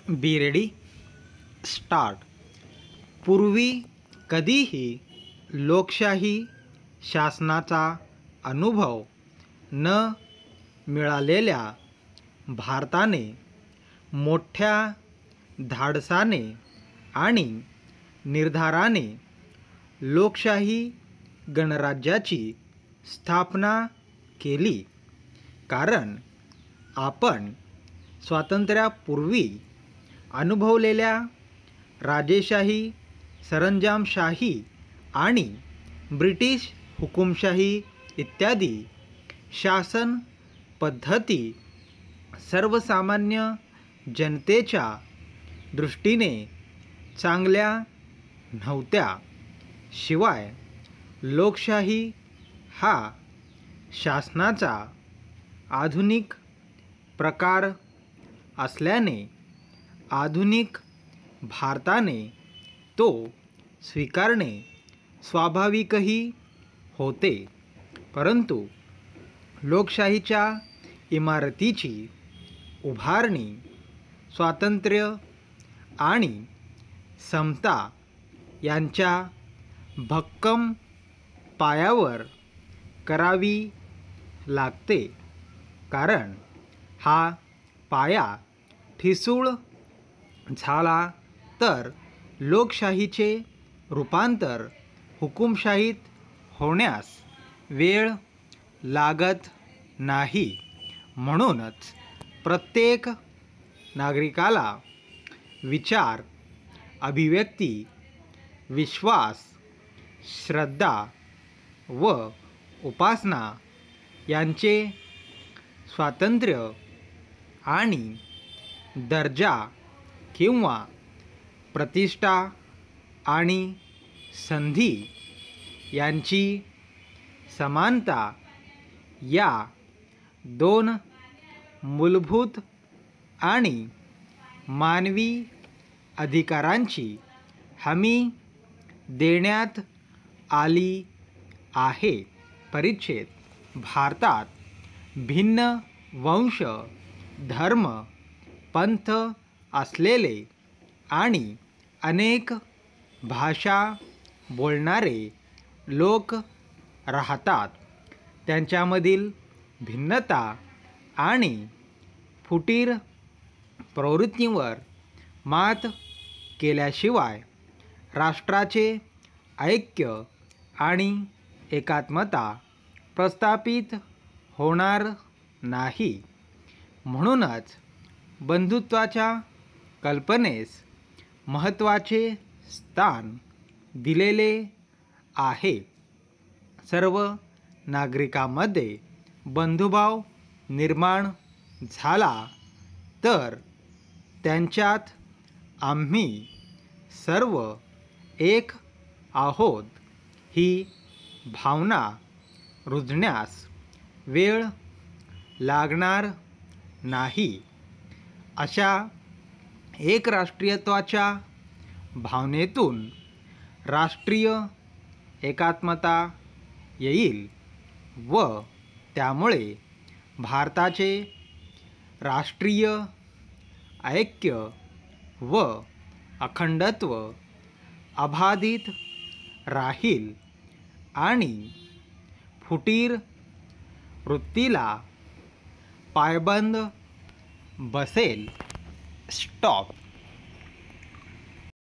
Be ready start. पूर्वी कधीही लोकशाही शासनाचा अनुभव न मिळालेल्या भारताने मोठ्या धाडसाने आणि निर्धाराने लोकशाही गणराज्याची स्थापना केली. कारण आपण स्वातंत्र्यापूर्वी अनुभवलेल्या राजेशाही, सरंजामशाही आणि ब्रिटिश हुकुमशाही इत्यादी शासन पद्धती सर्वसामान्य जनतेच्या दृष्टीने चांगल्या नव्हत्या. शिवाय लोकशाही हा शासनाचा आधुनिक प्रकार असल्याने आधुनिक भारताने तो स्वीकारणे स्वाभाविकही होते. परंतु लोकशाहीच्या इमारतीची उभारणी स्वातंत्र्य आणि समता यांच्या भक्कम पायावर करावी लागते. कारण हा पाया ठिसूळ झाला तर लोकशाहीचे रूपांतर हुकुमशाहीत होण्यास वेळ लागत नाही. म्हणूनच प्रत्येक नागरिकाला विचार, अभिव्यक्ती, विश्वास, श्रद्धा व उपासना यांचे स्वातंत्र्य आणि दर्जा किंवा प्रतिष्ठा आणि संधी यांची समानता या दोन मूलभूत आणि मानवी अधिकारांची हमी देण्यात आली आहे. परिच्छेद. भारतात भिन्न वंश, धर्म, पंथ असलेले आणि अनेक भाषा बोलणारे लोक राहतात. त्यांच्यामधील भिन्नता आणि फुटीर प्रवृत्तींवर मात केल्याशिवाय राष्ट्राचे ऐक्य आणि एकात्मता प्रस्थापित होणार नाही. म्हणूनच बंधुत्वाच्या कल्पनेस महत्त्वाचे स्थान दिलेले आहे. सर्व नागरिकांमध्ये बंधुभाव निर्माण झाला तर त्यांच्यात आम्ही सर्व एक आहोत ही भावना रुजण्यास वेळ लागणार नाही. अशा एक राष्ट्रीयत्वाच्या भावनेतून राष्ट्रीय एकात्मता येईल व त्यामुळे भारताचे राष्ट्रीय ऐक्य व अखंडत्व अबाधित राहील आणि फुटीर वृत्तीला पायबंद बसेल. स्टॉप.